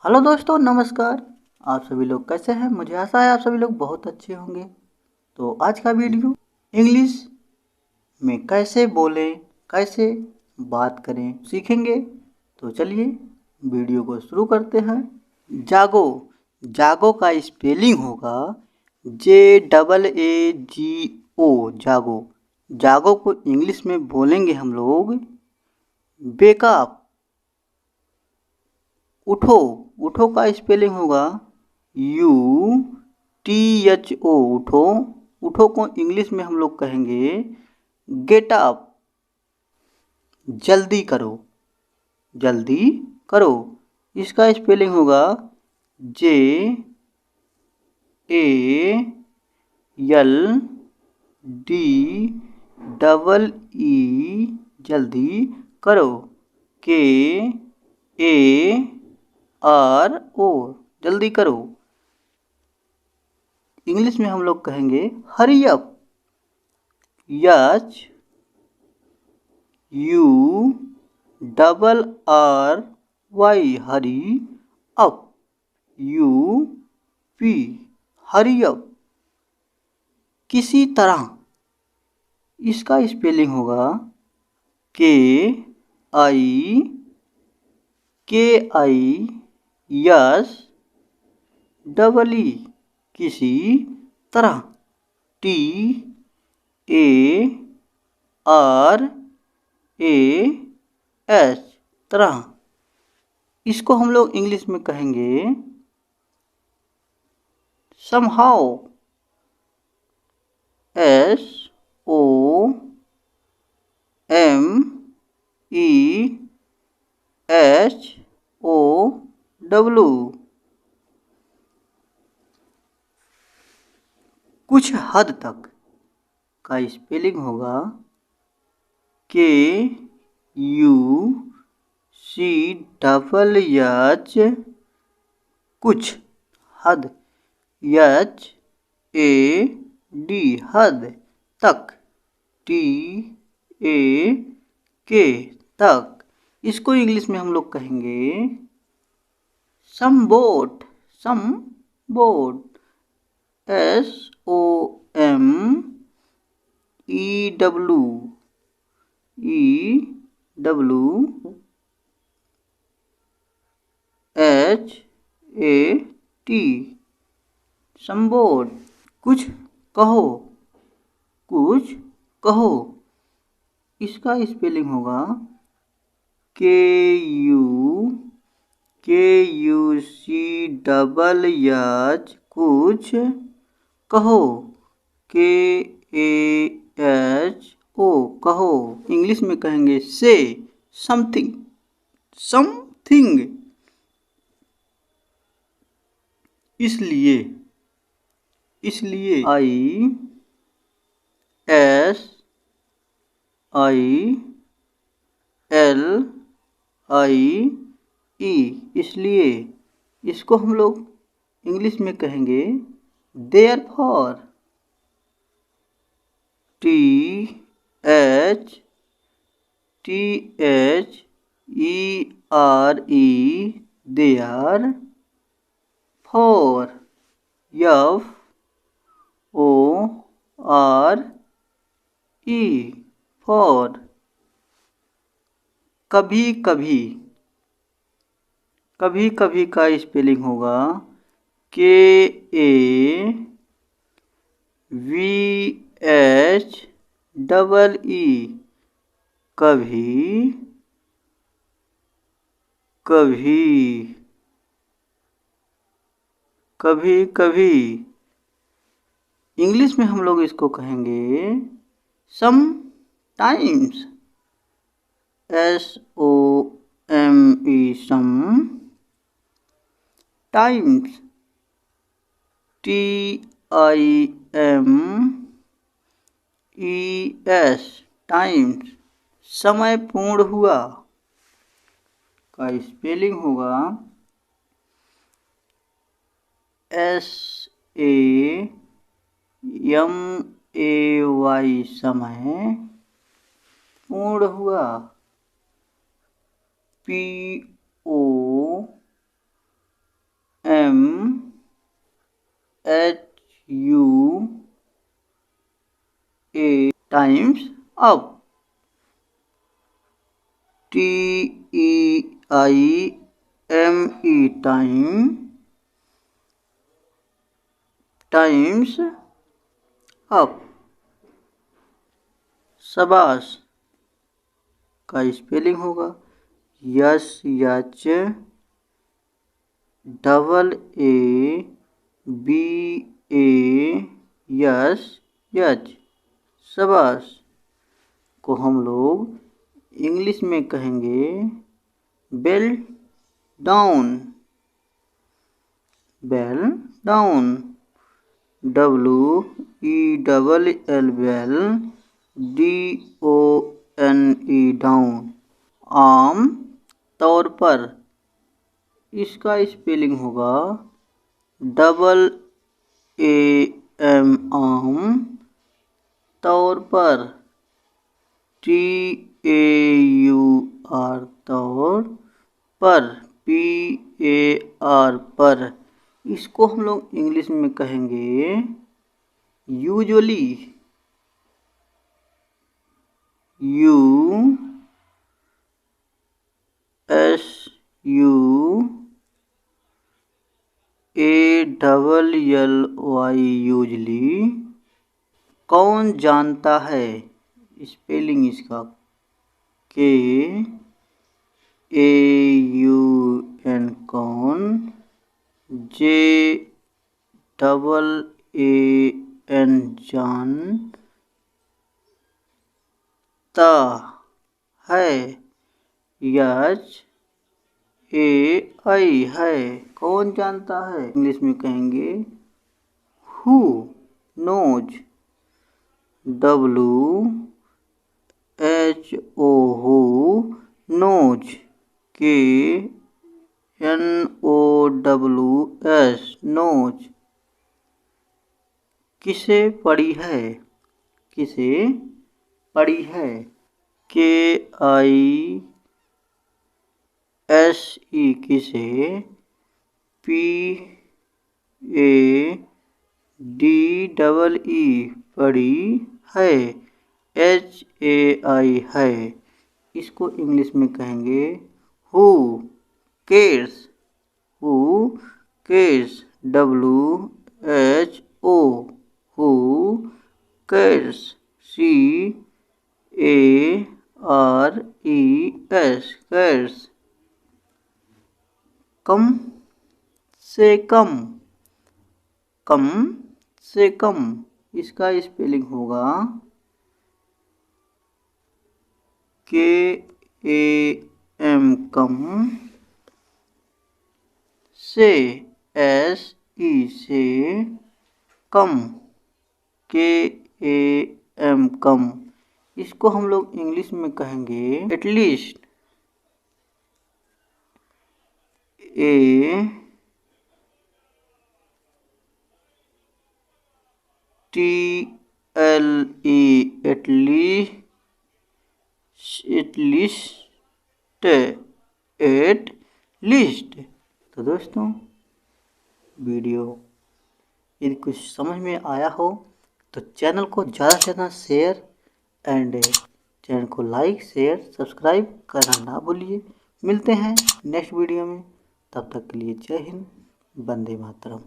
Hello दोस्तों, नमस्कार। आप सभी लोग कैसे हैं? मुझे आशा है आप सभी लोग बहुत अच्छे होंगे। तो आज का वीडियो इंग्लिश में कैसे बोलें, कैसे बात करें सीखेंगे। तो चलिए वीडियो को शुरू करते हैं। जागो, जागो का स्पेलिंग होगा JAAGO, जागो। जागो को इंग्लिश में बोलेंगे हम लोग वेकअप। उठो, उठो का स्पेलिंग होगा UTHO, उठो। उठो को इंग्लिश में हम लोग कहेंगे गेट अप। जल्दी करो, जल्दी करो। इसका स्पेलिंग होगा JALDEE, जल्दी करो। KARO, जल्दी करो। इंग्लिश में हम लोग कहेंगे hurry up. HURRY, hurry up. UP, hurry up. किसी तरह, इसका स्पेलिंग होगा KIKISEE, किसी तरह। TARAS, तरह। इसको हम लोग इंग्लिश में कहेंगे somehow। SOMEHOW, कुछ हद तक का स्पेलिंग होगा KUCHH, कुछ। हद HAD, हद। तक TAK, तक। इसको इंग्लिश में हम लोग कहेंगे सम बोट। सम बोट, SOMEWEHAT, समबोट। कुछ कहो, कुछ कहो। इसका स्पेलिंग होगा KUKUCHH, कुछ कहो। KAHO, कहो। इंग्लिश में कहेंगे से समथिंग। समथिंग, इसलिए। इसलिए ISILIE, इसलिए। इसको हम लोग इंग्लिश में कहेंगे therefore. THERE, there. Fore, FORE, fore. कभी कभी, कभी कभी का स्पेलिंग होगा KAVHEE, कभी कभी। कभी कभी इंग्लिश में हम लोग इसको कहेंगे sometimes. SOME, some times. TIMES, times. समय पूर्ण हुआ का स्पेलिंग होगा SAMAY, समय पूर्ण हुआ। Times up. TEIME times up. शाबाश का स्पेलिंग होगा SHAABAS। शाबाश को हम लोग इंग्लिश में कहेंगे bell down. Bell down WELL bell DONE down. आम तौर पर इसका स्पेलिंग होगा AAM आम तौर पर TAUR तौर पर PAR पर। इसको हम लोग इंग्लिश में कहेंगे यूजुअली। USUALLY usually. कौन जानता है स्पेलिंग इसका KAUN कौन। JAAN जानता है। HAI है कौन जानता है। इंग्लिश में कहेंगे who knows. WHO who knows. KNOWS knows. किसे पड़ी है। किसे पड़ी है। KISE किसे। PADEE पड़ी है। HAI है। इसको इंग्लिश में कहेंगे who cares. Who cares WHO who cares CARES cares. कम से कम। कम से कम इसका स्पेलिंग होगा KAM कम से SE से कम। KAM कम। इसको हम लोग इंग्लिश में कहेंगे एटलीस्ट। ATLE at least. तो दोस्तों वीडियो यदि कुछ समझ में आया हो तो चैनल को ज़्यादा से ज़्यादा शेयर एंड चैनल को लाइक शेयर सब्सक्राइब करना ना भूलिए। मिलते हैं नेक्स्ट वीडियो में। तब तक के लिए जय हिंद, वंदे मातरम।